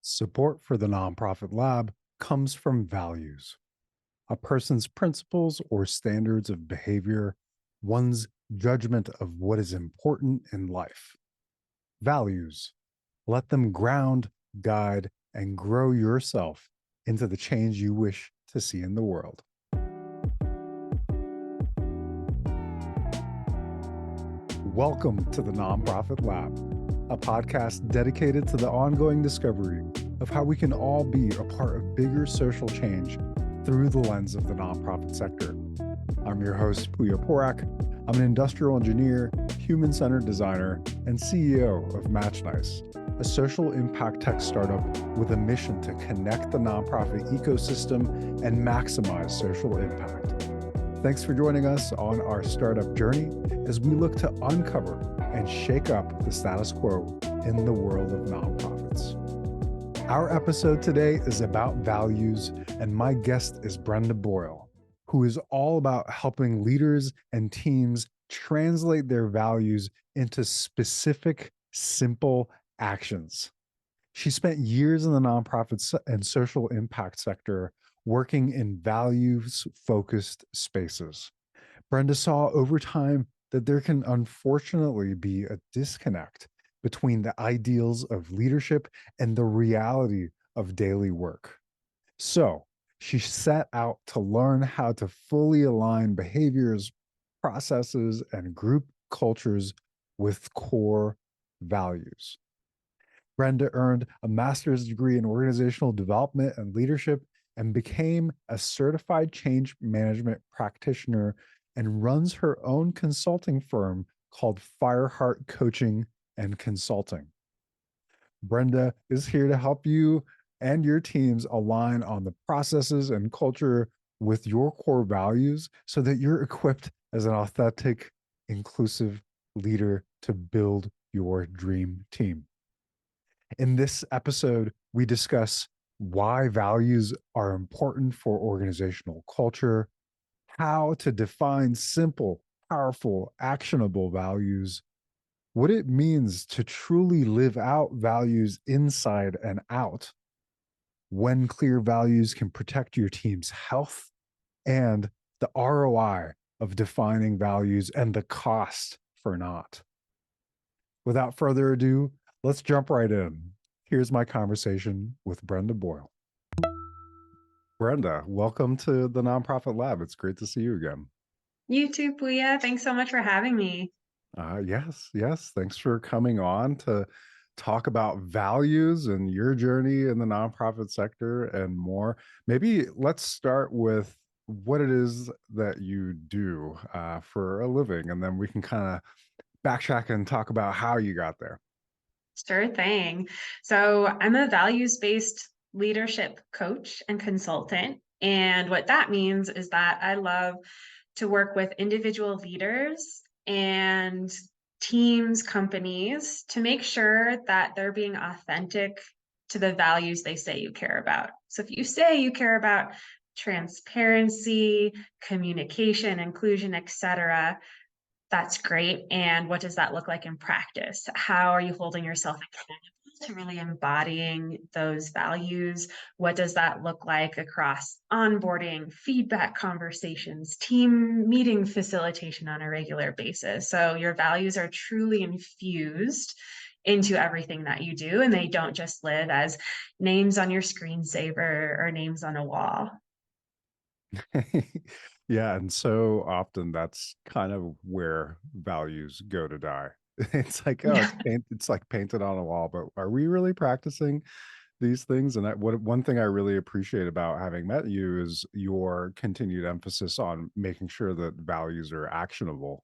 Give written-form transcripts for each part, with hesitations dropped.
Support for the nonprofit lab comes from values, a person's principles or standards of behavior, one's judgment of what is important in life. Values, let them ground, guide, and grow yourself into the change you wish to see in the world. Welcome to the Nonprofit Lab, a podcast dedicated to the ongoing discovery of how we can all be a part of bigger social change through the lens of the nonprofit sector. I'm your host, Puya Porak. I'm an industrial engineer, human-centered designer, and CEO of MatchNice, a social impact tech startup with a mission to connect the nonprofit ecosystem and maximize social impact. Thanks for joining us on our startup journey as we look to uncover and shake up the status quo in the world of nonprofits. Our episode today is about values, and my guest is Brenda Boyle, who is all about helping leaders and teams translate their values into specific, simple actions. She spent years in the nonprofit and social impact sector working in values-focused spaces. Brenda saw over time that there can unfortunately be a disconnect between the ideals of leadership and the reality of daily work. So she set out to learn how to fully align behaviors, processes, and group cultures with core values. Brenda earned a master's degree in organizational development and leadership and became a certified change management practitioner and runs her own consulting firm called Fireheart Coaching and Consulting. Brenda is here to help you and your teams align on the processes and culture with your core values so that you're equipped as an authentic, inclusive leader to build your dream team. In this episode, we discuss why values are important for organizational culture, how to define simple, powerful, actionable values, what it means to truly live out values inside and out, when clear values can protect your team's health, and the ROI of defining values and the cost for not. Without further ado, let's jump right in. Here's my conversation with Brenda Boyle. Brenda, welcome to the Nonprofit Lab. It's great to see you again. You too, Puya. Thanks so much for having me. Yes. Thanks for coming on to talk about values and your journey in the nonprofit sector and more. Maybe let's start with what it is that you do for a living, and then we can kind of backtrack and talk about how you got there. Sure thing. So I'm a values-based leadership coach and consultant. And what that means is that I love to work with individual leaders and teams, companies to make sure that they're being authentic to the values they say you care about. So if you say you care about transparency, communication, inclusion, etc., that's great. And what does that look like in practice? How are you holding yourself accountable to really embodying those values? What does that look like across onboarding, feedback conversations, team meeting facilitation on a regular basis? So your values are truly infused into everything that you do, and they don't just live as names on your screensaver or names on a wall. Yeah, and so often that's kind of where values go to die. It's like, oh, Yeah. it's like painted on a wall, but are we really practicing these things? And one thing I really appreciate about having met you is your continued emphasis on making sure that values are actionable.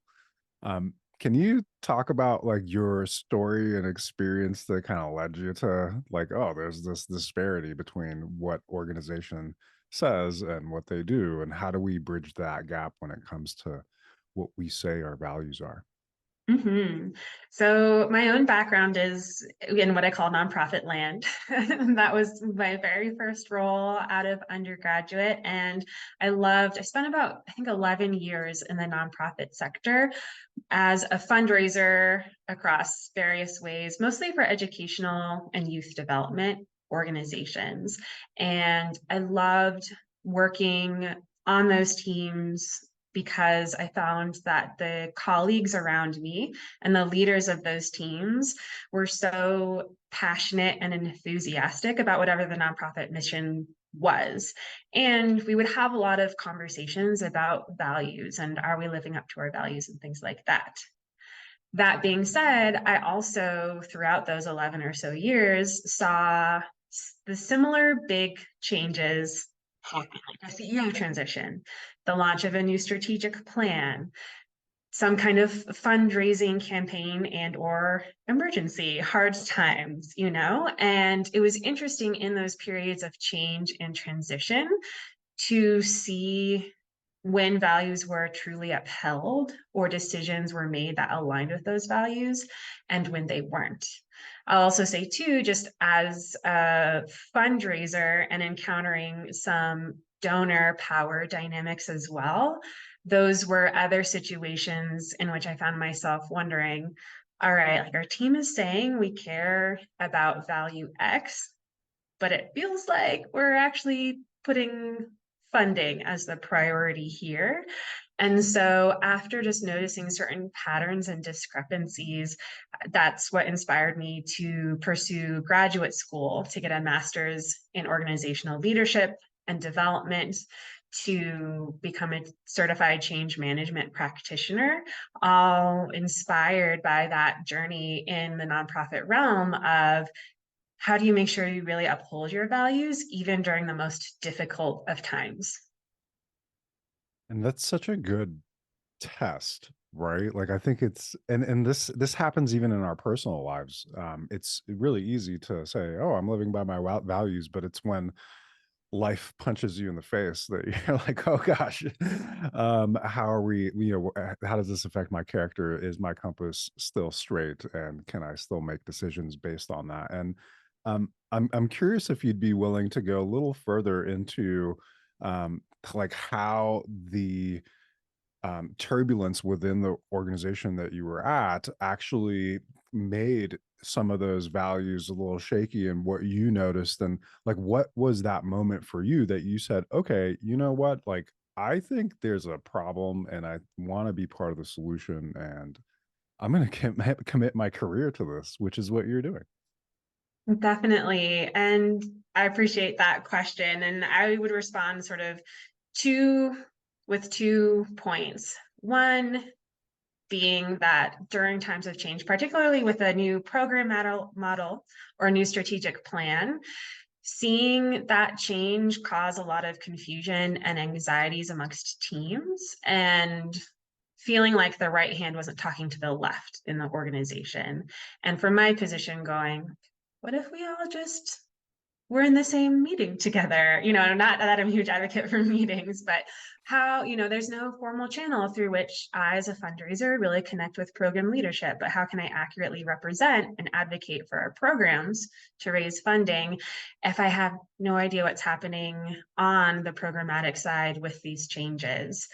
Can you talk about like your story and experience that kind of led you to like, oh, there's this disparity between what organization says and what they do, and how do we bridge that gap when it comes to what we say our values are? So my own background is in what I call nonprofit land. That was my very first role out of undergraduate. And I spent about, I think, 11 years in the nonprofit sector as a fundraiser across various ways, mostly for educational and youth development. organizations. And I loved working on those teams because I found that the colleagues around me and the leaders of those teams were so passionate and enthusiastic about whatever the nonprofit mission was. And we would have a lot of conversations about values and are we living up to our values and things like that. That being said, I also, throughout those 11 or so years, saw the similar big changes happen, like a CEO transition, the launch of a new strategic plan, some kind of fundraising campaign and or emergency, hard times, and it was interesting in those periods of change and transition to see when values were truly upheld or decisions were made that aligned with those values and when they weren't. I'll also say too, just as a fundraiser and encountering some donor power dynamics as well, those were other situations in which I found myself wondering, all right, like our team is saying we care about value X, but it feels like we're actually putting funding as the priority here. And so after just noticing certain patterns and discrepancies, that's what inspired me to pursue graduate school to get a master's in organizational leadership and development, to become a certified change management practitioner, all inspired by that journey in the nonprofit realm of how do you make sure you really uphold your values even during the most difficult of times? And that's such a good test, right? Like I think it's and this happens even in our personal lives. It's really easy to say, "Oh, I'm living by my values," but it's when life punches you in the face that you're like, "Oh gosh, how are we? How does this affect my character? Is my compass still straight, and can I still make decisions based on that?" And I'm curious if you'd be willing to go a little further into like how the turbulence within the organization that you were at actually made some of those values a little shaky, and what you noticed, and like what was that moment for you that you said, okay, you know what, like I think there's a problem and I want to be part of the solution, and I'm going to commit my career to this, which is what you're doing. Definitely. And I appreciate that question. And I would respond sort of two with 2 points. One being that during times of change, particularly with a new program model or a new strategic plan, seeing that change cause a lot of confusion and anxieties amongst teams, and feeling like the right hand wasn't talking to the left in the organization. And from my position going, what if we all just we're in the same meeting together? Not that I'm a huge advocate for meetings, but how, there's no formal channel through which I, as a fundraiser, really connect with program leadership, but how can I accurately represent and advocate for our programs to raise funding if I have no idea what's happening on the programmatic side with these changes?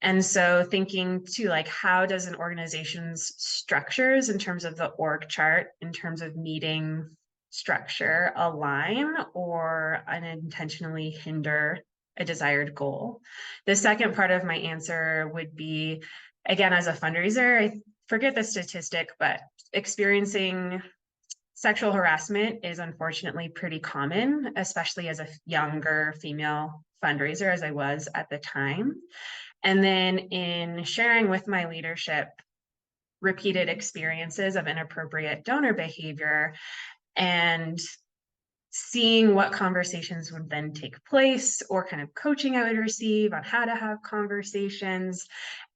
And so thinking too, like, how does an organization's structures in terms of the org chart, in terms of meeting structure, align or unintentionally hinder a desired goal? The second part of my answer would be, again, as a fundraiser, I forget the statistic, but experiencing sexual harassment is unfortunately pretty common, especially as a younger female fundraiser, as I was at the time. And then in sharing with my leadership repeated experiences of inappropriate donor behavior and seeing what conversations would then take place, or kind of coaching I would receive on how to have conversations,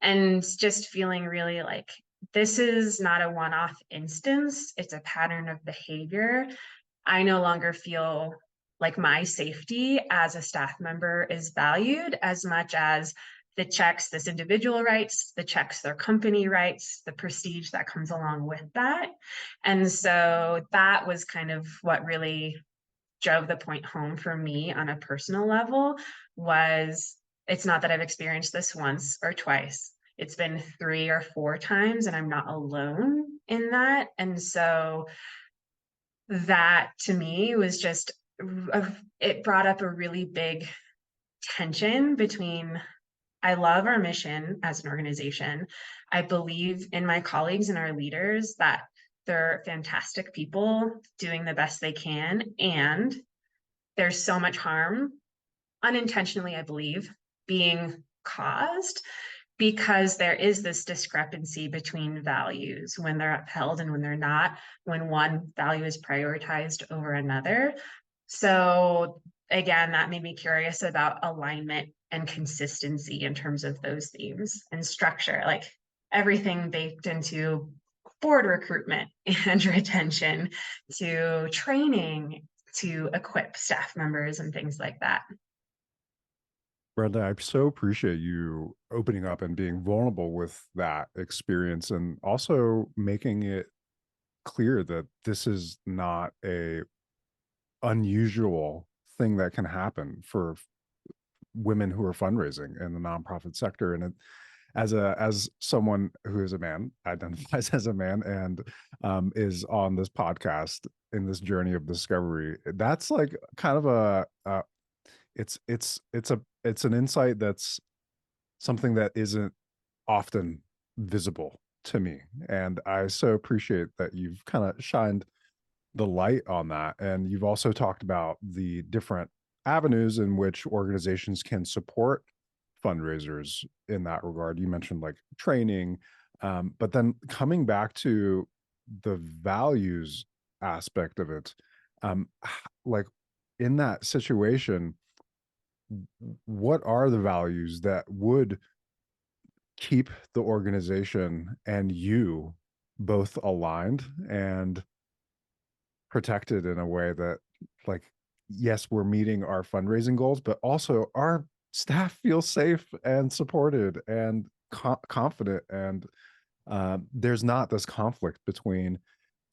and just feeling really like this is not a one-off instance, it's a pattern of behavior. I no longer feel like my safety as a staff member is valued as much as the checks this individual writes, the checks their company writes, the prestige that comes along with that. And so that was kind of what really drove the point home for me on a personal level. Was it's not that I've experienced this once or twice. It's been 3 or 4 times, and I'm not alone in that. And so that to me was just it brought up a really big tension between, I love our mission as an organization. I believe in my colleagues and our leaders that they're fantastic people doing the best they can. And there's so much harm, unintentionally, I believe, being caused because there is this discrepancy between values when they're upheld and when they're not, when one value is prioritized over another. So again, that made me curious about alignment and consistency in terms of those themes and structure, like everything baked into board recruitment and retention to training to equip staff members and things like that. Brenda, I so appreciate you opening up and being vulnerable with that experience and also making it clear that this is not a unusual thing that can happen for women who are fundraising in the nonprofit sector. And as someone who is a man, identifies as a man, and is on this podcast in this journey of discovery, that's like kind of it's an insight that's something that isn't often visible to me. And I so appreciate that you've kind of shined the light on that. And you've also talked about the different avenues in which organizations can support fundraisers in that regard. You mentioned like training, but then coming back to the values aspect of it, like in that situation, what are the values that would keep the organization and you both aligned and protected in a way that, like, yes, we're meeting our fundraising goals, but also our staff feels safe and supported and confident, and there's not this conflict between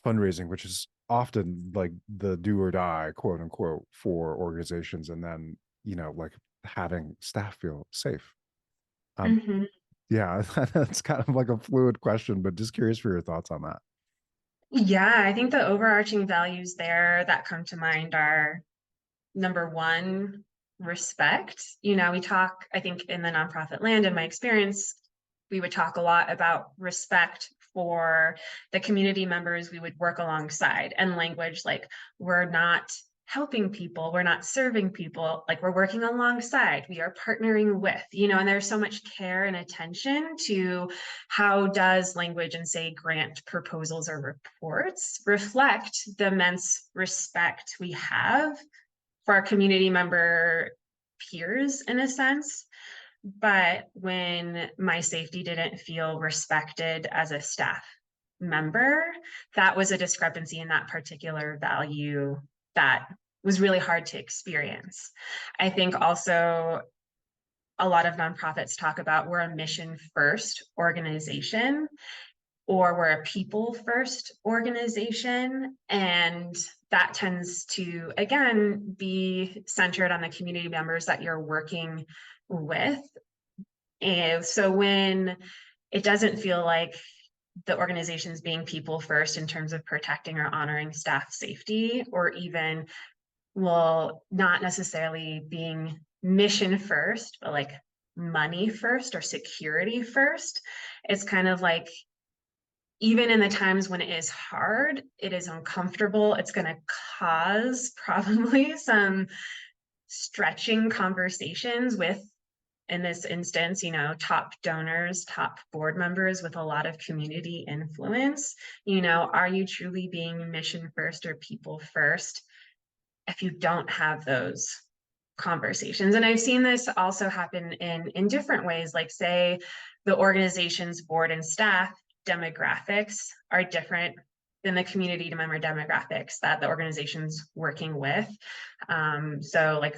fundraising, which is often like the do or die, quote unquote, for organizations, and then, like having staff feel safe. um Mhm. yeah. That's kind of like a fluid question, but just curious for your thoughts on that. Yeah, I think the overarching values there that come to mind are number one, respect. We talk, I think, in the nonprofit land, in my experience, we would talk a lot about respect for the community members we would work alongside, and language like, we're not helping people, we're not serving people, like we're working alongside, we are partnering with, and there's so much care and attention to how does language and, say, grant proposals or reports reflect the immense respect we have for our community member peers, in a sense. But when my safety didn't feel respected as a staff member, that was a discrepancy in that particular value that was really hard to experience. I think also a lot of nonprofits talk about, we're a mission first organization, or we're a people first organization. And that tends to, again, be centered on the community members that you're working with. And so when it doesn't feel like the organization's being people first in terms of protecting or honoring staff safety, or even, well, not necessarily being mission first, but like money first or security first, it's kind of like, even in the times when it is hard, it is uncomfortable, it's going to cause probably some stretching conversations with, in this instance, top donors, top board members with a lot of community influence. Are you truly being mission first or people first if you don't have those conversations? And I've seen this also happen in different ways, like, say, the organization's board and staff demographics are different than the community member demographics that the organization's working with. So like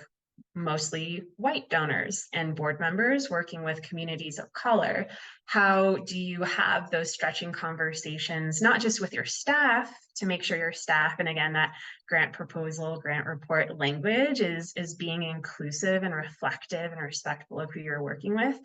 mostly white donors and board members working with communities of color. How do you have those stretching conversations, not just with your staff to make sure your staff, and again, that grant proposal, grant report language is being inclusive and reflective and respectful of who you're working with,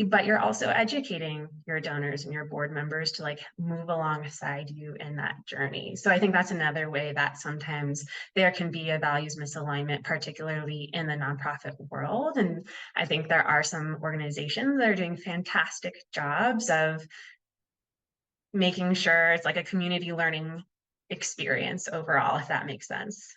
but you're also educating your donors and your board members to like move alongside you in that journey. So I think that's another way that sometimes there can be a values misalignment, particularly in the nonprofit world. And I think there are some organizations that are doing fantastic jobs of making sure it's like a community learning experience overall, if that makes sense.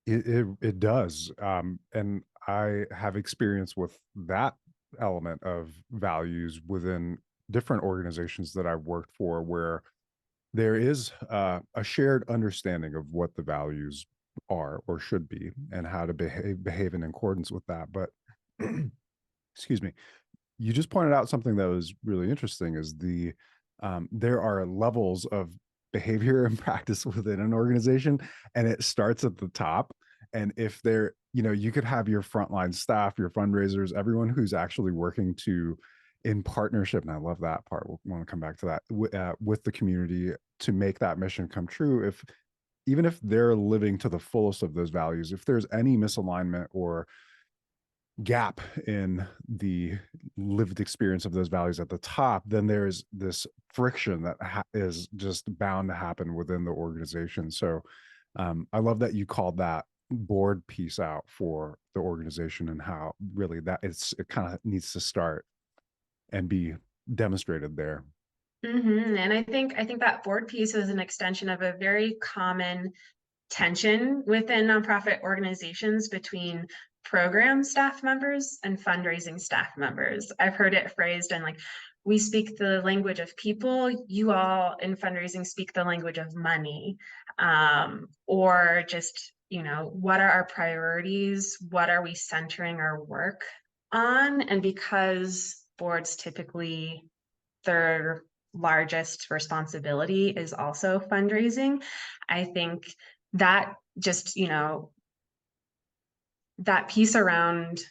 It does, and I have experience with that element of values within different organizations that I've worked for, where there is a shared understanding of what the values are or should be, and how to behave in accordance with that. But excuse me, you just pointed out something that was really interesting. Is there are levels of behavior and practice within an organization, and it starts at the top. And if there, you could have your frontline staff, your fundraisers, everyone who's actually working to in partnership, and I love that part, we'll want to come back to that, with the community to make that mission come true. If Even if they're living to the fullest of those values, if there's any misalignment or gap in the lived experience of those values at the top, then there's this friction that is just bound to happen within the organization. So I love that you called that board piece out for the organization, and how really it kind of needs to start and be demonstrated there. And I think that board piece is an extension of a very common tension within nonprofit organizations between program staff members and fundraising staff members. I've heard it phrased in like, we speak the language of people, you all in fundraising speak the language of money. Or just, what are our priorities? What are we centering our work on? And because boards typically, their largest responsibility is also fundraising, I think that just, that piece around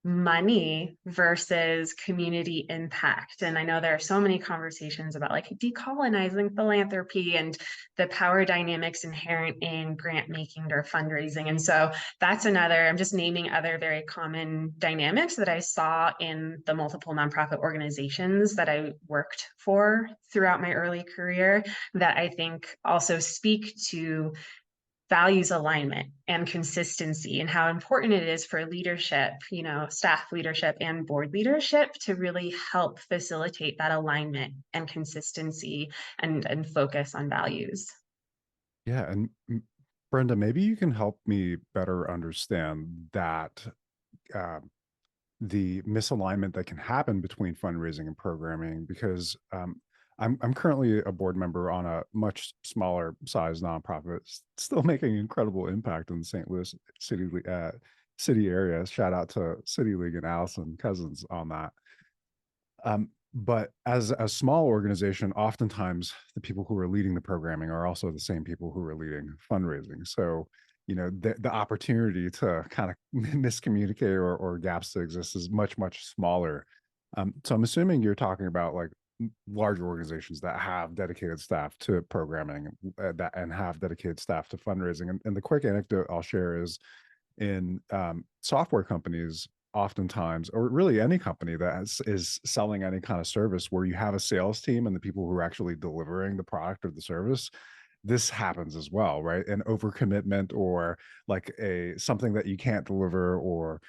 money versus community impact. And I know there are so many conversations about like decolonizing philanthropy and the power dynamics inherent in grant making or fundraising. And so that's another, I'm just naming other very common dynamics that I saw in the multiple nonprofit organizations that I worked for throughout my early career, that I think also speak to values alignment and consistency, and how important it is for leadership, staff leadership and board leadership, to really help facilitate that alignment and consistency and focus on values. Yeah, and Brenda, maybe you can help me better understand that, uh, the misalignment that can happen between fundraising and programming, because I'm currently a board member on a much smaller size nonprofit, still making incredible impact in the St. Louis city area. Shout out to City League and Allison Cousins on that. But as a small organization, oftentimes the people who are leading the programming are also the same people who are leading fundraising. So, the opportunity to kind of miscommunicate, or gaps to exist, is much, much smaller. So I'm assuming you're talking about like larger organizations that have dedicated staff to programming, and have dedicated staff to fundraising. And the quick anecdote I'll share is, in software companies, oftentimes, or really any company that is selling any kind of service, where you have a sales team and the people who are actually delivering the product or the service, this happens as well, right? An overcommitment, or like a something that you can't deliver, or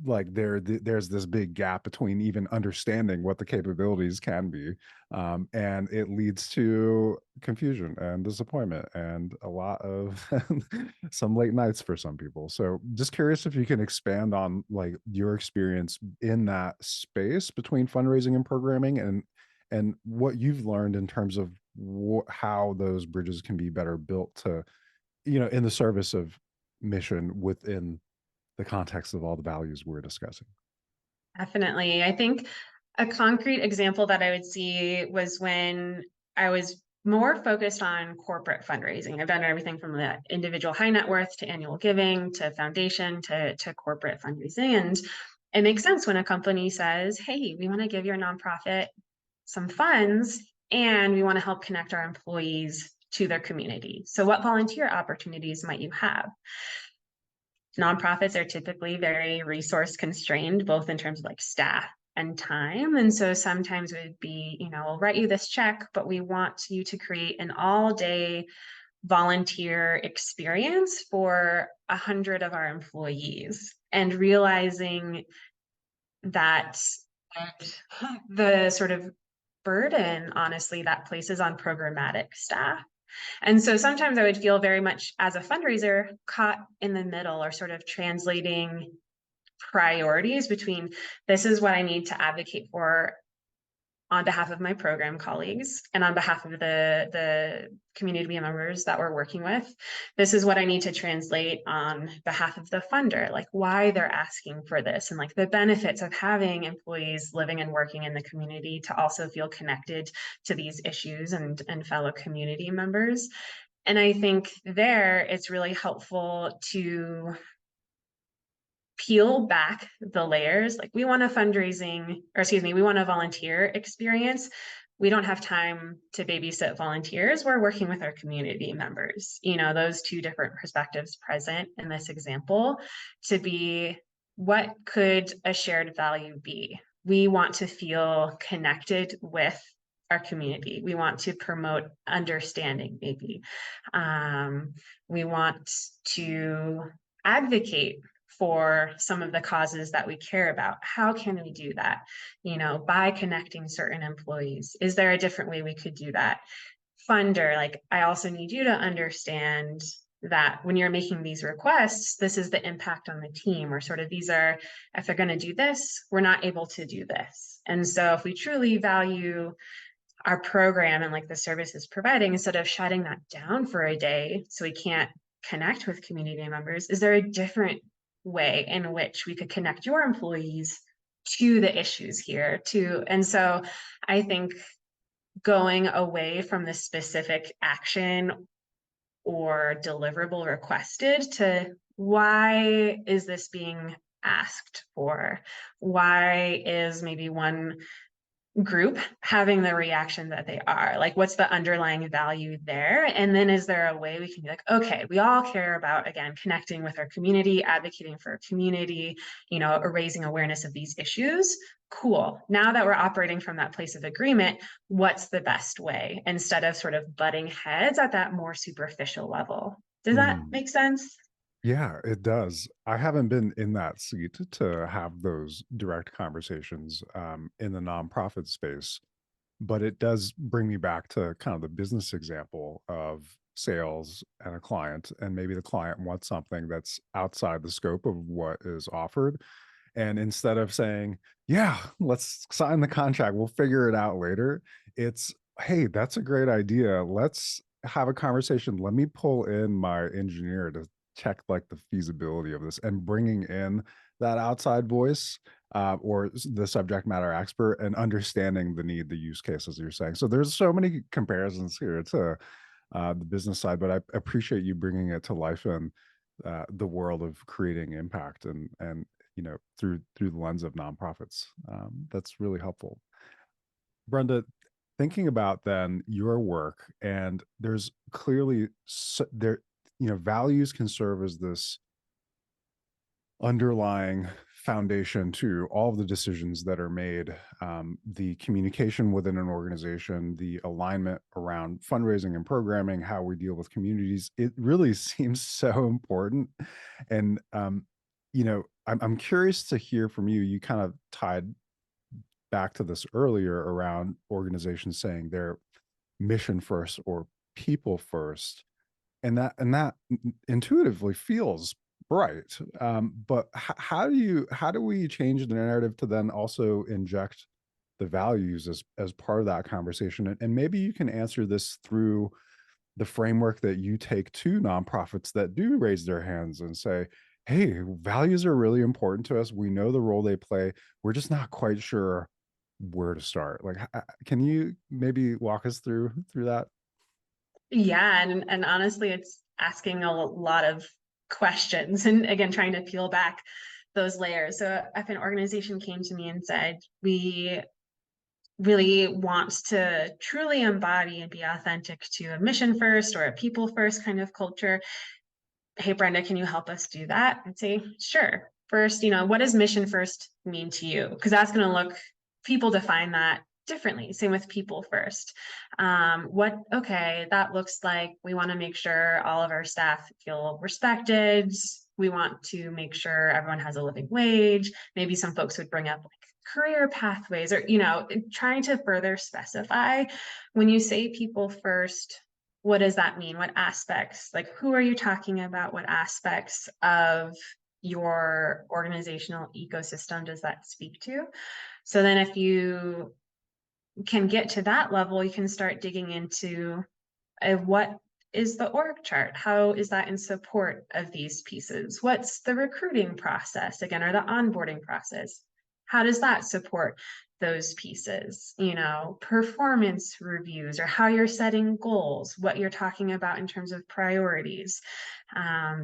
like there's this big gap between even understanding what the capabilities can be, and it leads to confusion and disappointment, and a lot of some late nights for some people. So just curious if you can expand on like your experience in that space between fundraising and programming, and what you've learned in terms of how those bridges can be better built to, in the service of mission within the context of all the values we're discussing. Definitely. I think a concrete example that I would see was when I was more focused on corporate fundraising. I've done everything from the individual high net worth to annual giving to foundation to corporate fundraising. And it makes sense when a company says, hey, we want to give your nonprofit some funds and we want to help connect our employees to their community. So, what volunteer opportunities might you have? Nonprofits are typically very resource constrained, both in terms of like staff and time. And so sometimes it would be, we'll write you this check, but we want you to create an all-day volunteer experience for 100 of our employees, and realizing that the sort of burden, honestly, that places on programmatic staff. And so sometimes I would feel very much as a fundraiser caught in the middle, or sort of translating priorities between, this is what I need to advocate for on behalf of my program colleagues and on behalf of the community members that we're working with. This is what I need to translate on behalf of the funder, like why they're asking for this, and like the benefits of having employees living and working in the community to also feel connected to these issues and fellow community members. And I think there it's really helpful to peel back the layers. Like, we want a fundraising, or excuse me, we want a volunteer experience. We don't have time to babysit volunteers. We're working with our community members. Those two different perspectives present in this example, to be, what could a shared value be? We want to feel connected with our community. We want to promote understanding, maybe. We want to advocate for some of the causes that we care about. How can we do that? By connecting certain employees. Is there a different way we could do that? Funder, like, I also need you to understand that when you're making these requests, this is the impact on the team, or sort of, these are, if they're going to do this, we're not able to do this. And so if we truly value our program and like the services providing, instead of shutting that down for a day so we can't connect with community members, is there a different way in which we could connect your employees to the issues here too? And so I think going away from the specific action or deliverable requested to, why is this being asked for? Why is maybe one group having the reaction that they are? Like, what's the underlying value there? And then is there a way we can be like, okay, we all care about, again, connecting with our community, advocating for our community, or raising awareness of these issues. Cool. Now that we're operating from that place of agreement, what's the best way, instead of sort of butting heads at that more superficial level? Does that Mm. make sense? Yeah, it does. I haven't been in that seat to have those direct conversations in the nonprofit space, but it does bring me back to kind of the business example of sales and a client, and maybe the client wants something that's outside the scope of what is offered. And instead of saying, yeah, let's sign the contract, we'll figure it out later, it's, hey, that's a great idea. Let's have a conversation. Let me pull in my engineer to check like the feasibility of this, and bringing in that outside voice or the subject matter expert, and understanding the need, the use cases you're saying. So there's so many comparisons here to the business side, but I appreciate you bringing it to life in the world of creating impact, and through the lens of nonprofits. That's really helpful. Brenda, thinking about then your work, and there's clearly there, values can serve as this underlying foundation to all of the decisions that are made, the communication within an organization, the alignment around fundraising and programming, how we deal with communities. It really seems so important. And I'm curious to hear from you. You kind of tied back to this earlier around organizations saying they're mission first or people first, and that intuitively feels right. But how do we change the narrative to then also inject the values as part of that conversation? And maybe you can answer this through the framework that you take to nonprofits that do raise their hands and say, hey, values are really important to us. We know the role they play. We're just not quite sure where to start. Like, can you maybe walk us through that? Yeah, and honestly, it's asking a lot of questions, and again, trying to peel back those layers. So if an organization came to me and said, we really want to truly embody and be authentic to a mission first or a people first kind of culture, hey, Brenda, can you help us do that? I'd say, sure. first, what does mission first mean to you? Because that's going to look, people define that differently. Same with people first. Okay, that looks like we want to make sure all of our staff feel respected. We want to make sure everyone has a living wage. Maybe some folks would bring up like career pathways, or, trying to further specify. When you say people first, what does that mean? What aspects, like who are you talking about? What aspects of your organizational ecosystem does that speak to? So then if you can get to that level, you can start digging into what is the org chart? How is that in support of these pieces? What's the recruiting process, again, or the onboarding process? How does that support those pieces? Performance reviews, or how you're setting goals, what you're talking about in terms of priorities.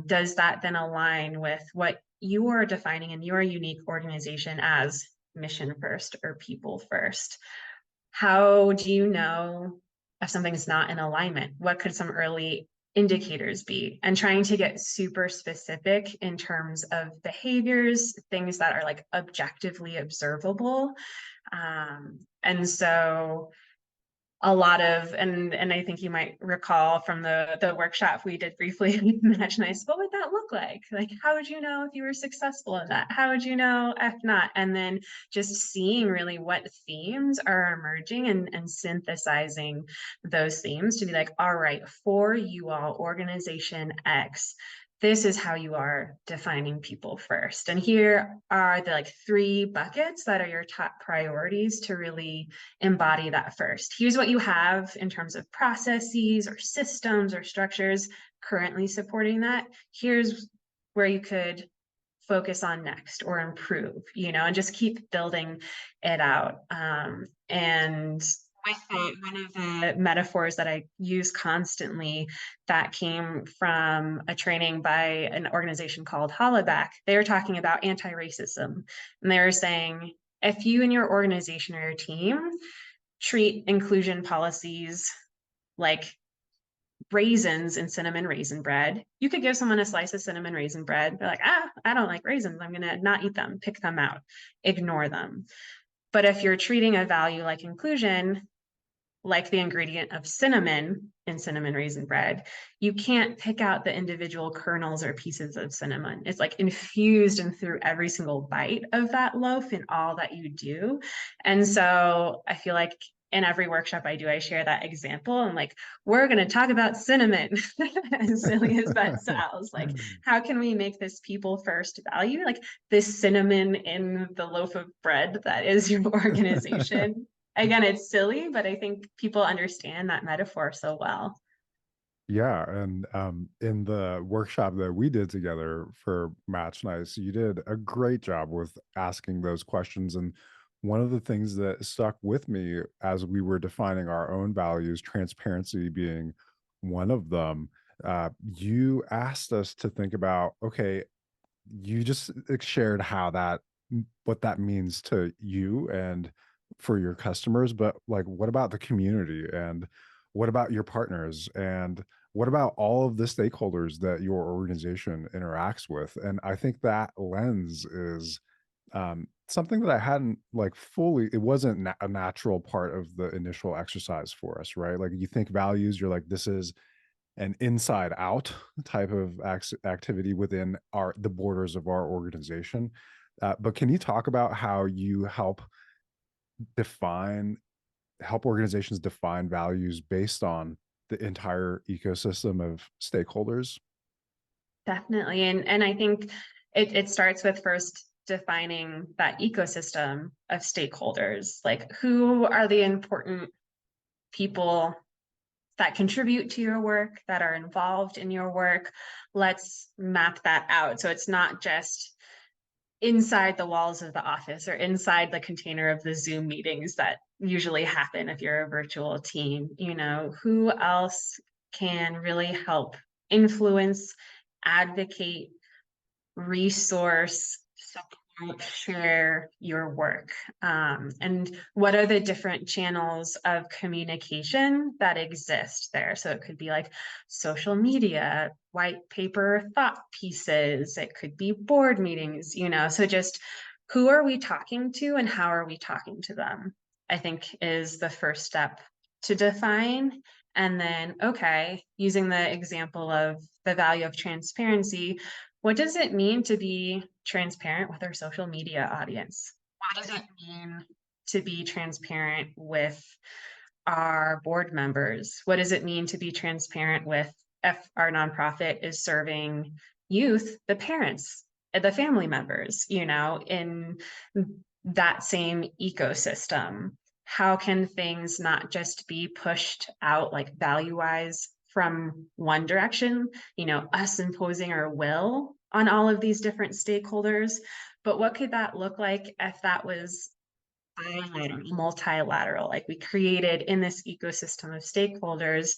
Does that then align with what you are defining in your unique organization as mission first or people first? How do you know if something's not in alignment? What could some early indicators be? And trying to get super specific in terms of behaviors, things that are like objectively observable. And so a lot of, and I think you might recall from the workshop we did briefly, Match Nice, what would that look like? Like, how would you know if you were successful in that? How would you know if not? And then just seeing really what themes are emerging, and synthesizing those themes to be like, all right, for you all, organization X, this is how you are defining people first. And here are the like 3 buckets that are your top priorities to really embody that first. Here's what you have in terms of processes or systems or structures currently supporting that. Here's where you could focus on next or improve, and just keep building it out. And I thought one of the metaphors that I use constantly that came from a training by an organization called Hollaback. They were talking about anti-racism, and they were saying, if you and your organization or your team treat inclusion policies like raisins in cinnamon raisin bread, you could give someone a slice of cinnamon raisin bread. They're like, I don't like raisins. I'm going to not eat them, pick them out, ignore them. But if you're treating a value like inclusion, like the ingredient of cinnamon in cinnamon raisin bread, you can't pick out the individual kernels or pieces of cinnamon. It's like infused and through every single bite of that loaf in all that you do. And so I feel like in every workshop I do, I share that example. And like, we're going to talk about cinnamon, as silly as that sounds. Like, how can we make this people first value? Like this cinnamon in the loaf of bread that is your organization. Again, it's silly, but I think people understand that metaphor so well. Yeah, and in the workshop that we did together for Match Nice, you did a great job with asking those questions. And one of the things that stuck with me as we were defining our own values, transparency being one of them, you asked us to think about, okay, you just shared how what that means to you and for your customers, but like what about the community, and what about your partners, and what about all of the stakeholders that your organization interacts with? And I think that lens is something that I hadn't like fully, it wasn't a natural part of the initial exercise for us, right? Like you think values, you're like, this is an inside out type of activity within the borders of our organization. But can you talk about how you define help organizations define values based on the entire ecosystem of stakeholders? Definitely. And I think it starts with first defining that ecosystem of stakeholders. Like, who are the important people that contribute to your work, that are involved in your work? Let's map that out. So it's not just inside the walls of the office or inside the container of the Zoom meetings that usually happen if you're a virtual team. Who else can really help influence, advocate, resource, support share your work? And what are the different channels of communication that exist there? So it could be like social media, white paper thought pieces, it could be board meetings, so just who are we talking to and how are we talking to them? I think is the first step to define. And then, okay, using the example of the value of transparency, what does it mean to be transparent with our social media audience? What does it mean to be transparent with our board members? What does it mean to be transparent with if our nonprofit is serving youth, the parents, the family members, in that same ecosystem? How can things not just be pushed out like value wise from one direction, us imposing our will on all of these different stakeholders? But what could that look like if that was bilateral, multilateral, like we created in this ecosystem of stakeholders,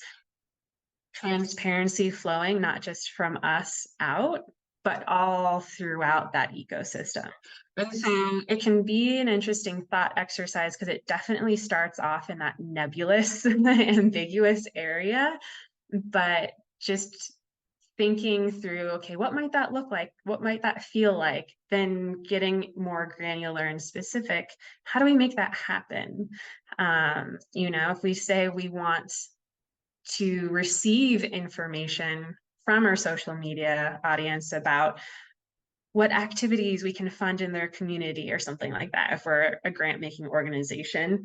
transparency flowing not just from us out, but all throughout that ecosystem. And so it can be an interesting thought exercise because it definitely starts off in that nebulous, ambiguous area, but just thinking through, okay, what might that look like? What might that feel like? Then getting more granular and specific. How do we make that happen? If we say we want to receive information from our social media audience about what activities we can fund in their community or something like that, if we're a grant making organization,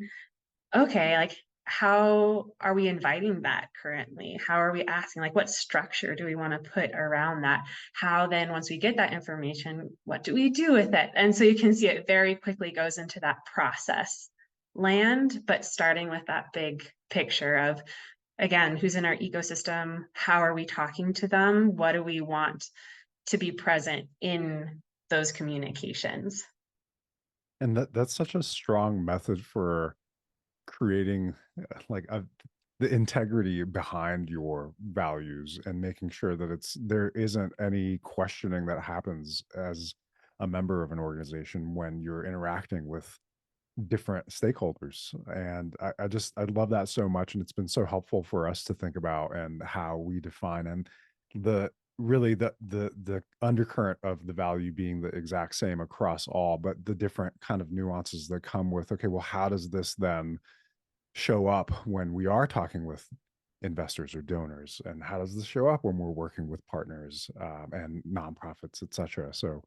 okay, like how are we inviting that currently? How are we asking? Like, what structure do we want to put around that? How then, once we get that information, what do we do with it? And so you can see it very quickly goes into that process land, but starting with that big picture of, again, who's in our ecosystem? How are we talking to them? What do we want to be present in those communications? And that's such a strong method for creating like the integrity behind your values and making sure that there isn't any questioning that happens as a member of an organization when you're interacting with different stakeholders. And I love that so much. And it's been so helpful for us to think about and how we define and the really the undercurrent of the value being the exact same across all, but the different kind of nuances that come with, okay, well, how does this then show up when we are talking with investors or donors? And how does this show up when we're working with partners and nonprofits, et cetera? So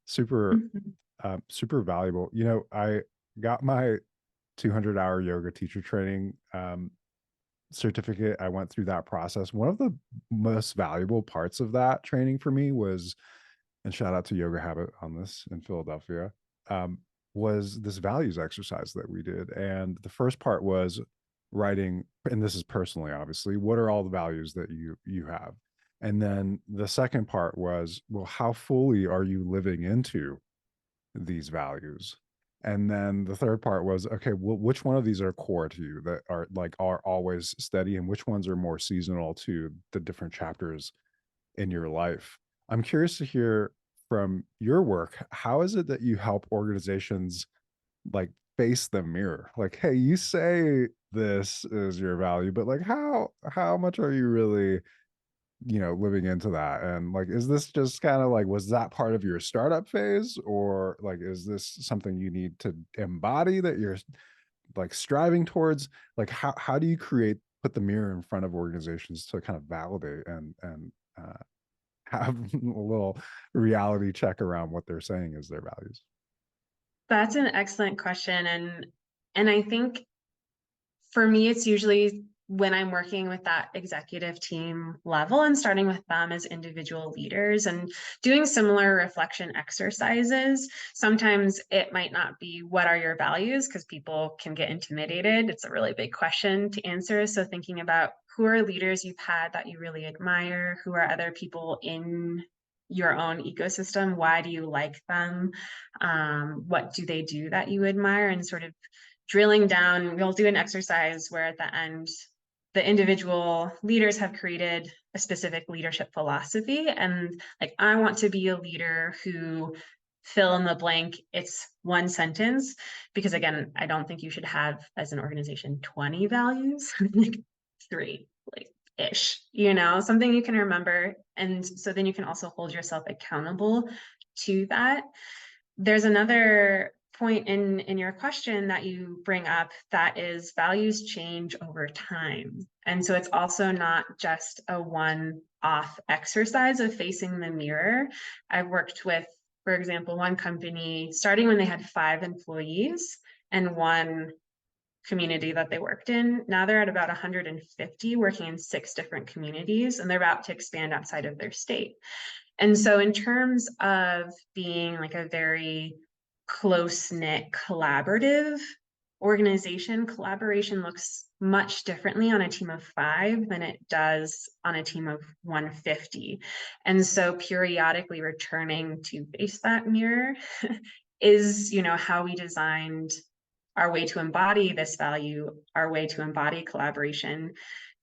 super Mhm. super valuable. I got my 200-hour yoga teacher training certificate. I went through that process. One of the most valuable parts of that training for me was, and shout out to Yoga Habit on this in Philadelphia, um, was this values exercise that we did. And the first part was writing, and this is personally, obviously, what are all the values that you have? And then the second part was, well, how fully are you living into these values? And then the third part was, okay, well, which one of these are core to you that are always steady, and which ones are more seasonal to the different chapters in your life? I'm curious to hear from your work. How is it that you help organizations like face the mirror? Like, hey, you say this is your value, but like how much are you really living into that? And like, is this just kind of like, was that part of your startup phase, or like, is this something you need to embody that you're like striving towards? Like, how do you put the mirror in front of organizations to kind of validate and have a little reality check around what they're saying is their values? That's an excellent question. And I think for me, it's usually when I'm working with that executive team level and starting with them as individual leaders and doing similar reflection exercises. Sometimes it might not be what are your values because people can get intimidated. It's a really big question to answer. So thinking about who are leaders you've had that you really admire, who are other people in your own ecosystem, why do you like them, what do they do that you admire, and sort of drilling down. We'll do an exercise where at the end, the individual leaders have created a specific leadership philosophy. And like, I want to be a leader who fill in the blank, it's one sentence, because again, I don't think you should have, as an organization, 20 values, like 3, like ish, something you can remember. And so then you can also hold yourself accountable to that. There's another point in your question that you bring up, that is values change over time. And so it's also not just a one-off exercise of facing the mirror. I've worked with, for example, one company starting when they had 5 employees and one community that they worked in. Now they're at about 150, working in 6 different communities, and they're about to expand outside of their state. And so in terms of being like a very close-knit collaborative organization, collaboration looks much differently on a team of 5 than it does on a team of 150. And so periodically returning to face that mirror is, how we designed our way to embody this value, our way to embody collaboration.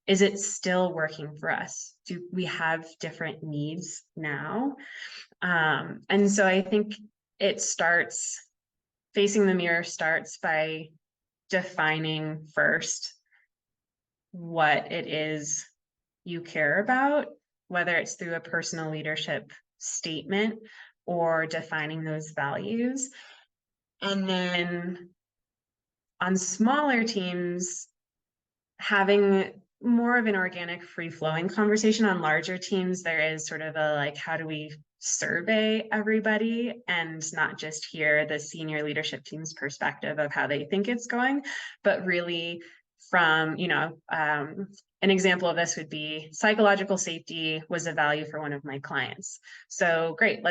Is it still working for us? Do we have different needs now? And so I think facing the mirror starts by defining first what it is you care about, whether it's through a personal leadership statement or defining those values. And then on smaller teams, having more of an organic, free-flowing conversation. On larger teams, there is sort of a like, how do we survey everybody and not just hear the senior leadership team's perspective of how they think it's going, but really from, an example of this would be psychological safety was a value for one of my clients. So great,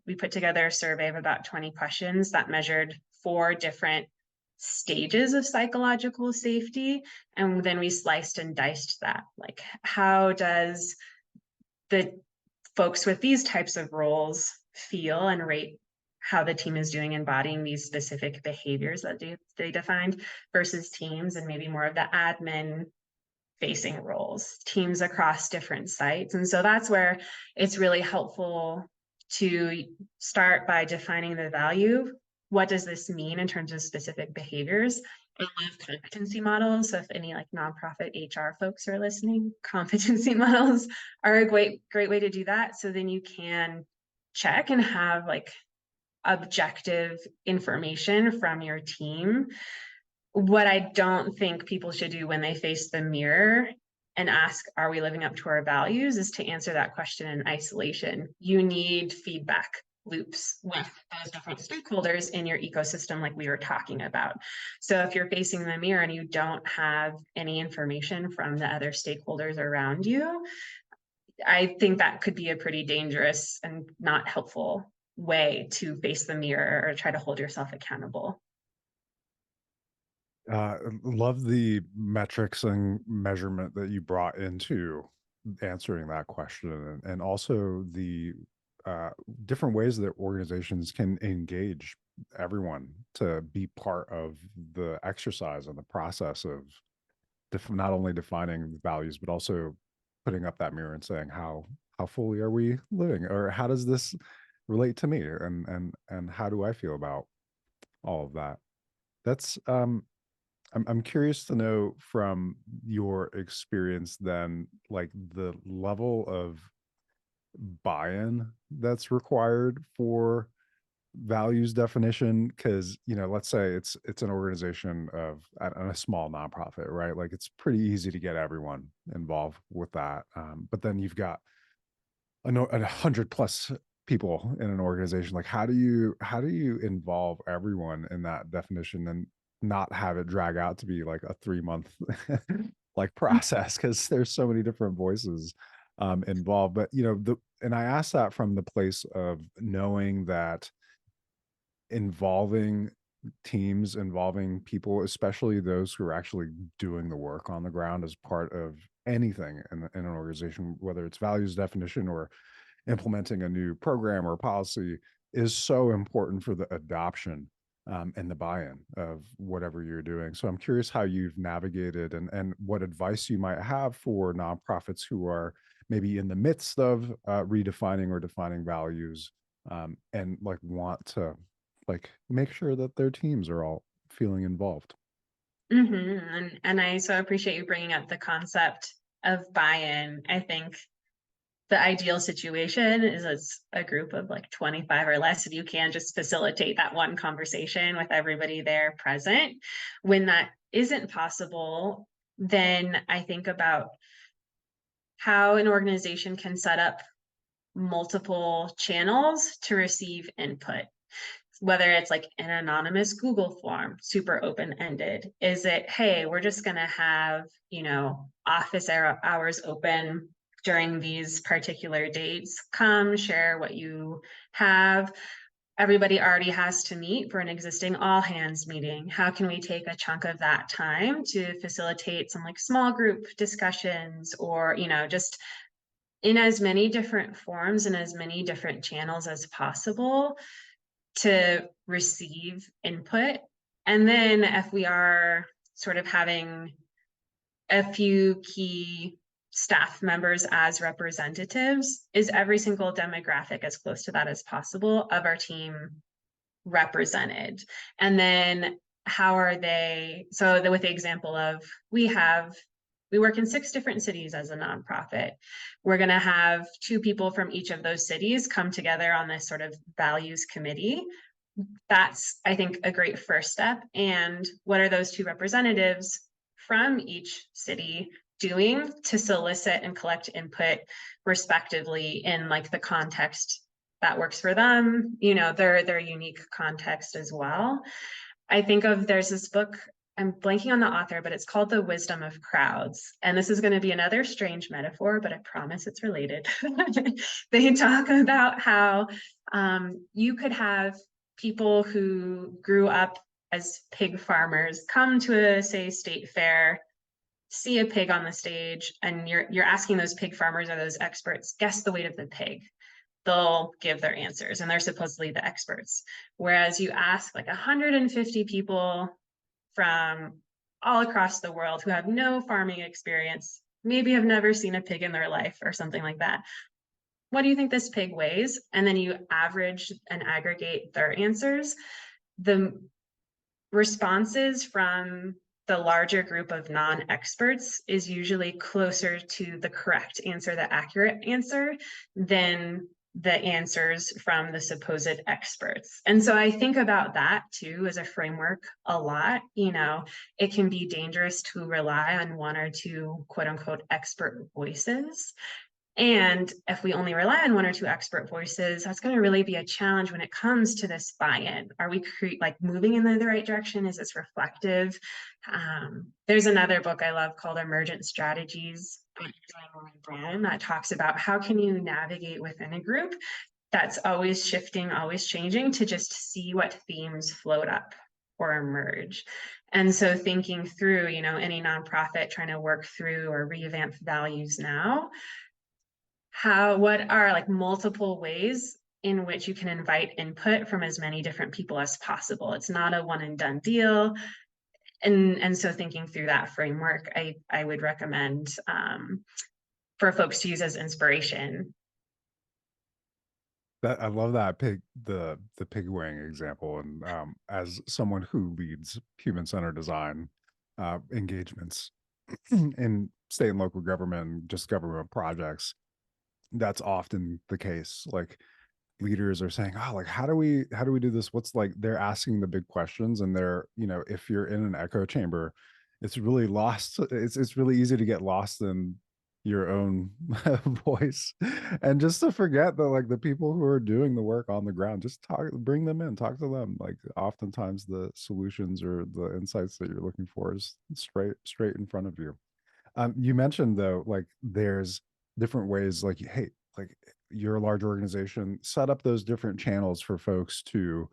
we put together a survey of about 20 questions that measured 4 different stages of psychological safety. And then we sliced and diced that. Like, how does the folks with these types of roles feel and rate how the team is doing embodying these specific behaviors that they defined versus teams and maybe more of the admin facing roles, teams across different sites. And so that's where it's really helpful to start by defining the value. What does this mean in terms of specific behaviors? I love competency models. So if any like nonprofit HR folks are listening, competency models are a great way to do that. So then you can check and have like objective information from your team. What I don't think people should do when they face the mirror and ask, are we living up to our values, is to answer that question in isolation. You need feedback loops with those different stakeholders in your ecosystem, like we were talking about. So if you're facing the mirror and you don't have any information from the other stakeholders around you, I think that could be a pretty dangerous and not helpful way to face the mirror or try to hold yourself accountable. Love the metrics and measurement that you brought into answering that question, and also the uh, different ways that organizations can engage everyone to be part of the exercise and the process of not only defining values, but also putting up that mirror and saying how fully are we living, or how does this relate to me, and how do I feel about all of that. That's I'm curious to know from your experience then, like the level of buy-in that's required for values definition. Because, let's say it's an organization of a small nonprofit, right? Like it's pretty easy to get everyone involved with that. But then you've got a 100 plus people in an organization. Like how do you involve everyone in that definition and not have it drag out to be like a 3 month like process, because there's so many different voices involved. But and I ask that from the place of knowing that involving teams, involving people, especially those who are actually doing the work on the ground, as part of anything in an organization, whether it's values definition or implementing a new program or policy, is so important for the adoption and the buy-in of whatever you're doing. So I'm curious how you've navigated, and what advice you might have for nonprofits who are maybe in the midst of redefining or defining values, and like want to like make sure that their teams are all feeling involved. And I so appreciate you bringing up the concept of buy-in. I think the ideal situation is it's a group of like 25 or less, if you can just facilitate that one conversation with everybody there present. When that isn't possible, then I think about how an organization can set up multiple channels to receive input, whether it's like an anonymous Google form, super open-ended. Is it, hey, we're just going to have, office hours open during these particular dates. Come share what you have. Everybody already has to meet for an existing all hands meeting. How can we take a chunk of that time to facilitate some like small group discussions, or, just in as many different forms and as many different channels as possible to receive input. And then if we are sort of having a few key staff members as representatives, is every single demographic as close to that as possible of our team represented? And then how are they, so with the example of we work in 6 different cities as a nonprofit. We're going to have 2 people from each of those cities come together on this sort of values committee. That's, I think, a great first step. And what are those 2 representatives from each city doing to solicit and collect input respectively in like the context that works for them, their unique context as well. I think there's this book, I'm blanking on the author, but it's called The Wisdom of Crowds. And this is going to be another strange metaphor, but I promise it's related. They talk about how you could have people who grew up as pig farmers come to a, say, state fair, see a pig on the stage, and you're asking those pig farmers or those experts, guess the weight of the pig. They'll give their answers, and they're supposedly the experts. Whereas you ask like 150 people from all across the world who have no farming experience, maybe have never seen a pig in their life or something like that. What do you think this pig weighs? And then you average and aggregate their answers. The responses from the larger group of non-experts is usually closer to the correct answer, the accurate answer, than the answers from the supposed experts. And so I think about that too as a framework a lot. It can be dangerous to rely on 1 or 2 quote unquote expert voices. And if we only rely on 1 or 2 expert voices, that's going to really be a challenge when it comes to this buy-in. Are we moving in the right direction? Is this reflective? There's another book I love called Emergent Strategies by Brenda that talks about how can you navigate within a group that's always shifting, always changing, to just see what themes float up or emerge. And so thinking through, any nonprofit trying to work through or revamp values now, what are like multiple ways in which you can invite input from as many different people as possible? It's not a one and done deal. And so thinking through that framework, I would recommend for folks to use as inspiration. That I love that the pig weighing example, and as someone who leads human-centered design engagements in state and local government, just government projects, that's often the case. Like leaders are saying, "Oh, like how do we do this?" What's like they're asking the big questions, and they're if you're in an echo chamber, it's really lost. It's really easy to get lost in your own voice, and just to forget that like the people who are doing the work on the ground, just bring them in, talk to them. Like oftentimes the solutions or the insights that you're looking for is straight in front of you. You mentioned though, like there's different ways, like, hey, like you're a large organization, set up those different channels for folks to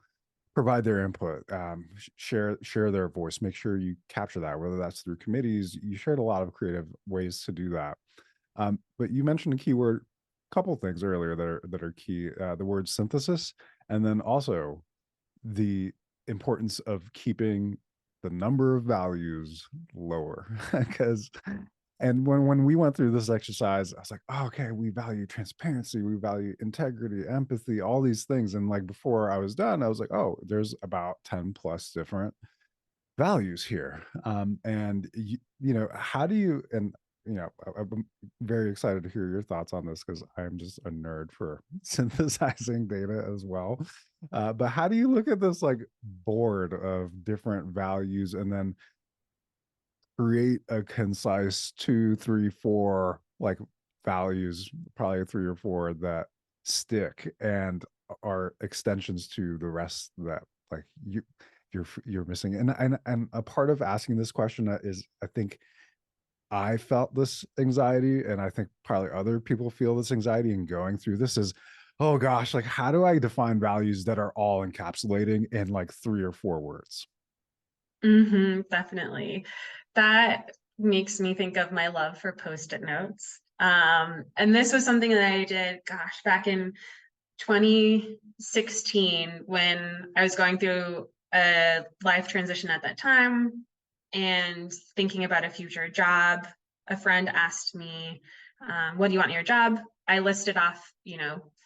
provide their input, share their voice, make sure you capture that, whether that's through committees. You shared a lot of creative ways to do that. But you mentioned a keyword, couple things earlier that are key, the word synthesis, and then also the importance of keeping the number of values lower because And when we went through this exercise, I was like, oh, okay, we value transparency, we value integrity, empathy, all these things. And like before I was done, I was like, oh, there's about 10 plus different values here. And how do you, and I'm very excited to hear your thoughts on this because I'm just a nerd for synthesizing data as well. But how do you look at this like board of different values and then create a concise two, three, four like values, probably three or four that stick and are extensions to the rest that like you're missing. And a part of asking this question is I think I felt this anxiety, and I think probably other people feel this anxiety in going through this is, oh gosh, like how do I define values that are all encapsulating in like three or four words? Definitely. That makes me think of my love for post-it notes. And this was something that I did, gosh, back in 2016 when I was going through a life transition at that time and thinking about a future job. A friend asked me, what do you want in your job? I listed off,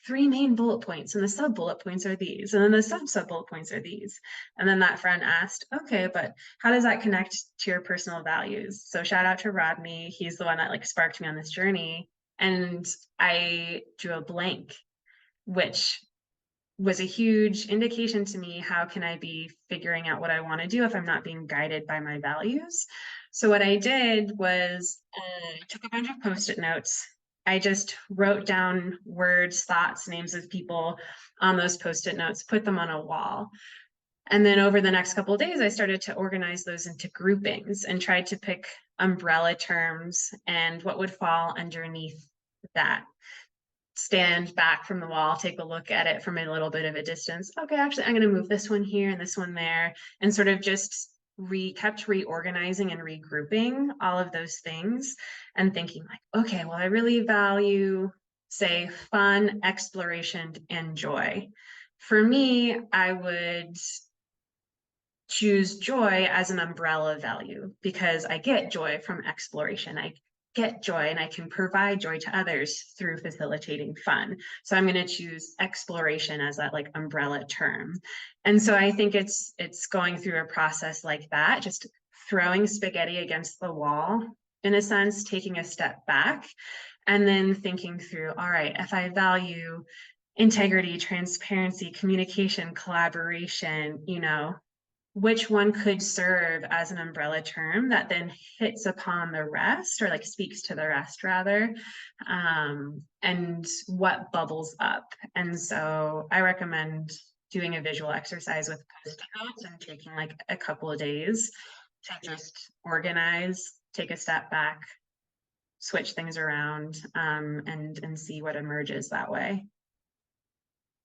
three main bullet points, and the sub bullet points are these, and then the sub bullet points are these. And then that friend asked, okay, but how does that connect to your personal values? So shout out to Rodney. He's the one that like sparked me on this journey. And I drew a blank, which was a huge indication to me. How can I be figuring out what I want to do if I'm not being guided by my values? So what I did was I took a bunch of post-it notes. I just wrote down words, thoughts, names of people on those post-it notes, put them on a wall. And then over the next couple of days, I started to organize those into groupings and tried to pick umbrella terms and what would fall underneath that. Stand back from the wall, take a look at it from a little bit of a distance. Okay, actually, I'm going to move this one here and this one there, and sort of just kept reorganizing and regrouping all of those things and thinking like, okay, well, I really value, say, fun, exploration, and joy. For me, I would choose joy as an umbrella value because I get joy from exploration. I get joy and I can provide joy to others through facilitating fun. So I'm going to choose exploration as that like umbrella term. And so I think it's going through a process like that, just throwing spaghetti against the wall in a sense, taking a step back and then thinking through, all right, if I value integrity, transparency, communication, collaboration, which one could serve as an umbrella term that then hits upon the rest or like speaks to the rest rather, and what bubbles up. And so I recommend doing a visual exercise with post-it notes and taking like a couple of days to just organize, take a step back, switch things around, and see what emerges that way.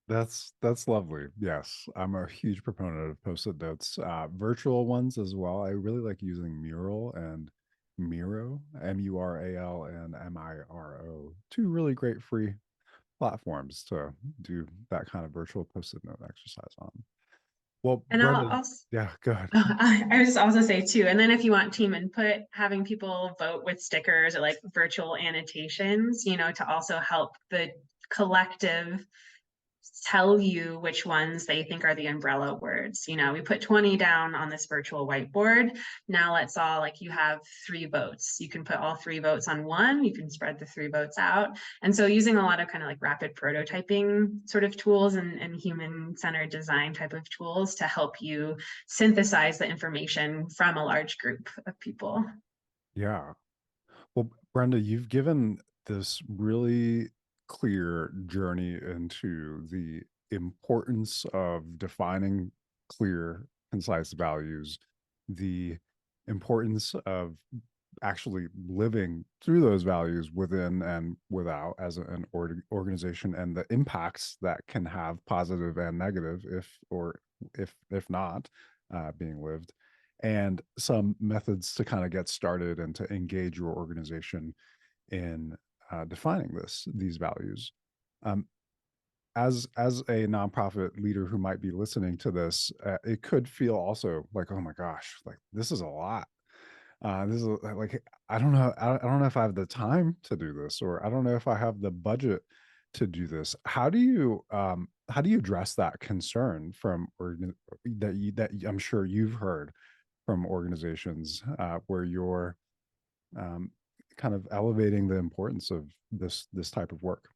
That's lovely. Yes, I'm a huge proponent of post-it notes, virtual ones as well. I really like using Mural and Miro, Mural and Miro, two really great free platforms to do that kind of virtual post-it note exercise on. Well, And I'll Brenda, also yeah, go ahead. I would just also say too, and then if you want team input, having people vote with stickers or like virtual annotations, to also help the collective tell you which ones they think are the umbrella words. We put 20 down on this virtual whiteboard. Now let's all like you have three votes. You can put all three votes on one, you can spread the three votes out. And so using a lot of kind of like rapid prototyping sort of tools and human-centered design type of tools to help you synthesize the information from a large group of people. Yeah. Well, Brenda, you've given this really clear journey into the importance of defining clear, concise values, the importance of actually living through those values within and without as an organization, and the impacts that can have positive and negative if not being lived, and some methods to kind of get started and to engage your organization in defining these values. Um, as a nonprofit leader who might be listening to this, it could feel also like, oh my gosh, like this is a lot. This is like, I don't know. I don't know if I have the time to do this, or I don't know if I have the budget to do this. How do you address that concern from that I'm sure you've heard from organizations where you're um, kind of elevating the importance of this type of work?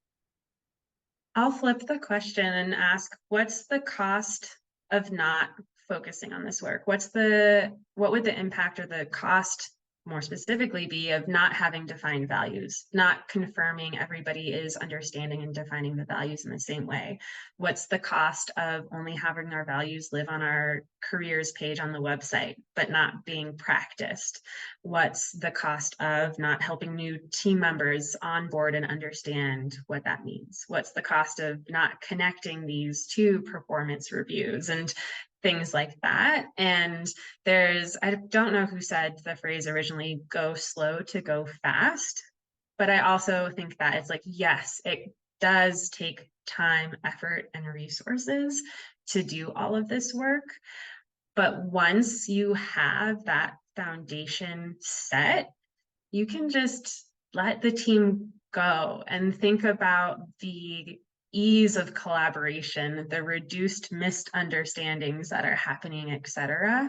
I'll flip the question and ask, what's the cost of not focusing on this work? What would the impact or the cost more specifically be of not having defined values, not confirming everybody is understanding and defining the values in the same way? What's the cost of only having our values live on our careers page on the website, but not being practiced? What's the cost of not helping new team members onboard and understand what that means? What's the cost of not connecting these to performance reviews and things like that? And I don't know who said the phrase originally, go slow to go fast, but I also think that it's like, yes, it does take time, effort, and resources to do all of this work. But once you have that foundation set, you can just let the team go and think about the ease of collaboration, the reduced misunderstandings that are happening, et cetera.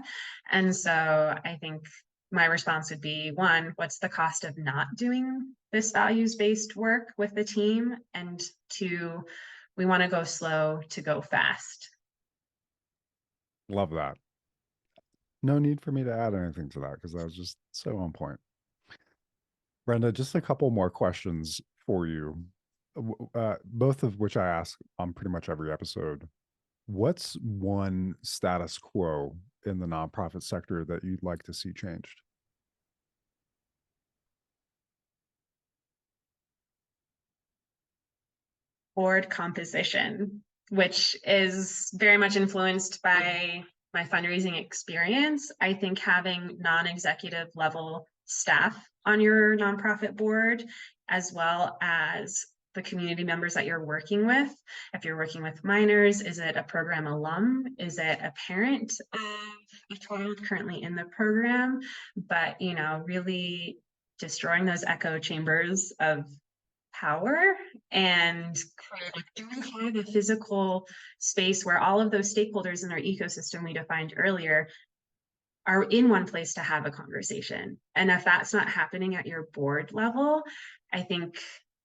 And so I think my response would be, one, what's the cost of not doing this values-based work with the team? And two, we want to go slow to go fast. Love that. No need for me to add anything to that because that was just so on point. Brenda, just a couple more questions for you, both of which I ask on pretty much every episode. What's one status quo in the nonprofit sector that you'd like to see changed? Board composition, which is very much influenced by my fundraising experience. I think having non-executive level staff on your nonprofit board, as well as the community members that you're working with. If you're working with minors, is it a program alum? Is it a parent of a child currently in the program? But, really destroying those echo chambers of power and do we have a physical space where all of those stakeholders in our ecosystem we defined earlier are in one place to have a conversation? And if that's not happening at your board level, I think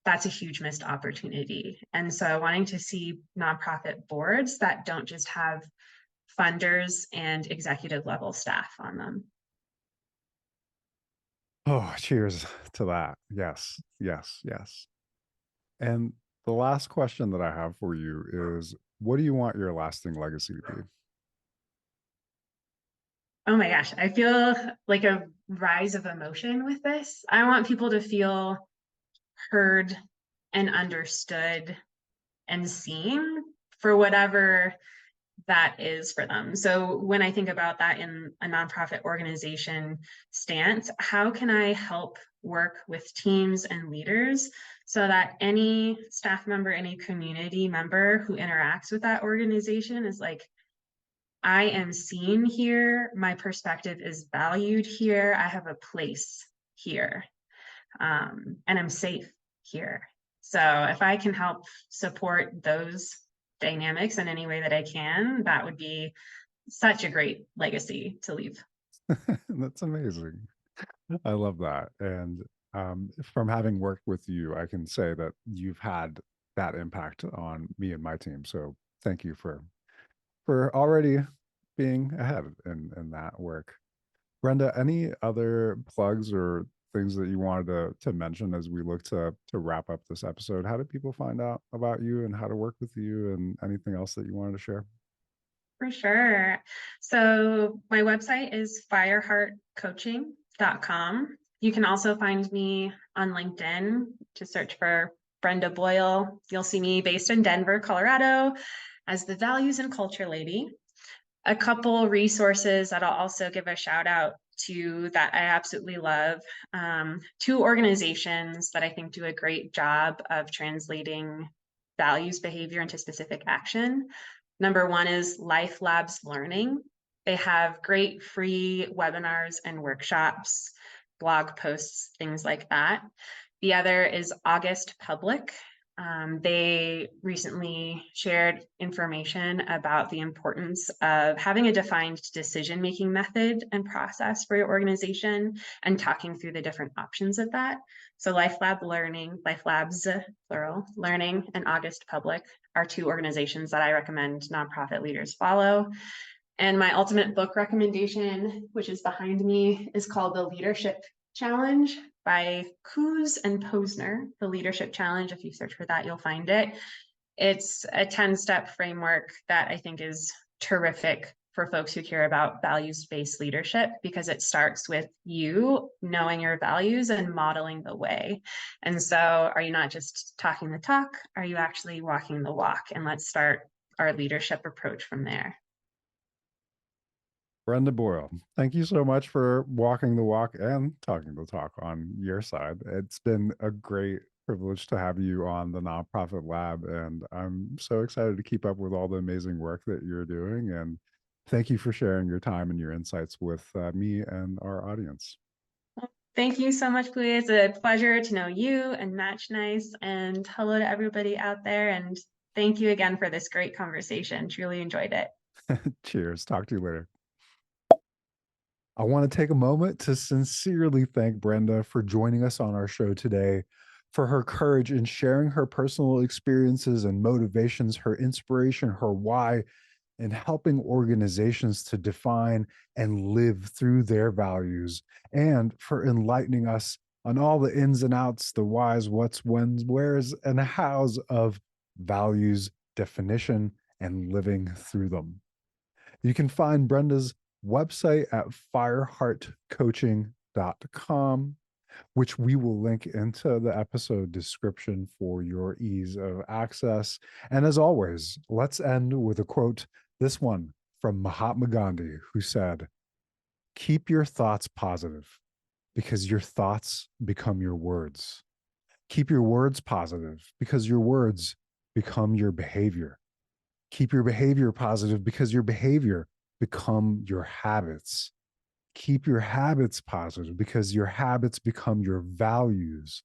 that's a huge missed opportunity. And so wanting to see nonprofit boards that don't just have funders and executive level staff on them. Oh, cheers to that. Yes, yes, yes. And the last question that I have for you is, what do you want your lasting legacy to be? Oh my gosh, I feel like a rise of emotion with this. I want people to feel heard and understood and seen for whatever that is for them. So when I think about that in a nonprofit organization stance, how can I help work with teams and leaders so that any staff member, any community member who interacts with that organization is like, I am seen here, my perspective is valued here, I have a place here, and I'm safe here. So if I can help support those dynamics in any way that I can, that would be such a great legacy to leave. That's amazing. I love that. And from having worked with you, I can say that you've had that impact on me and my team. So thank you for already being ahead in that work. Brenda, any other plugs or things that you wanted to mention as we look to wrap up this episode? How do people find out about you and how to work with you, and anything else that you wanted to share? For sure. So my website is fireheartcoaching.com. You can also find me on LinkedIn to search for Brenda Boyle. You'll see me based in Denver, Colorado, as the Values and Culture Lady. A couple resources that I'll also give a shout out to that I absolutely love. Two organizations that I think do a great job of translating values behavior into specific action. Number one is Life Labs Learning. They have great free webinars and workshops blog posts, things like that. The other is August Public. They recently shared information about the importance of having a defined decision-making method and process for your organization and talking through the different options of that. So Life Labs, plural, Learning, and August Public are two organizations that I recommend nonprofit leaders follow. And my ultimate book recommendation, which is behind me, is called The Leadership Challenge by Coos and Posner. The Leadership Challenge, if you search for that, you'll find it. It's a 10-step framework that I think is terrific for folks who care about values-based leadership, because it starts with you knowing your values and modeling the way. And so are you not just talking the talk? Are you actually walking the walk? And let's start our leadership approach from there. Brenda Boyle, thank you so much for walking the walk and talking the talk on your side. It's been a great privilege to have you on the Nonprofit Lab, and I'm so excited to keep up with all the amazing work that you're doing. And thank you for sharing your time and your insights with me and our audience. Thank you so much, Pui. It's a pleasure to know you and Match Nice, and hello to everybody out there. And thank you again for this great conversation. Truly enjoyed it. Cheers. Talk to you later. I want to take a moment to sincerely thank Brenda for joining us on our show today, for her courage in sharing her personal experiences and motivations, her inspiration, her why, and helping organizations to define and live through their values, and for enlightening us on all the ins and outs, the whys, what's, whens, wheres, and hows of values definition and living through them. You can find Brenda's website at fireheartcoaching.com, which we will link into the episode description for your ease of access. And as always, let's end with a quote, this one from Mahatma Gandhi, who said, "Keep your thoughts positive, because your thoughts become your words. Keep your words positive, because your words become your behavior. Keep your behavior positive, because your behavior become your habits. Keep your habits positive, because your habits become your values.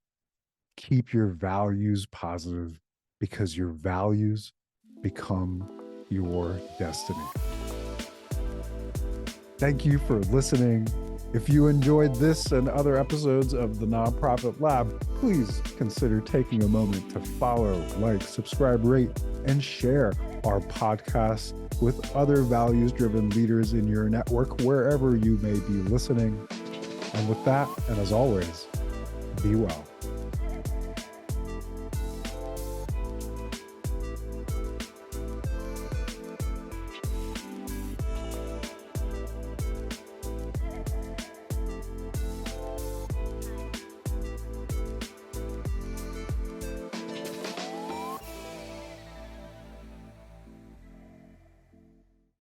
Keep your values positive, because your values become your destiny." Thank you for listening. If you enjoyed this and other episodes of the Nonprofit Lab, please consider taking a moment to follow, like, subscribe, rate, and share our podcast with other values-driven leaders in your network, wherever you may be listening. And with that, and as always, be well.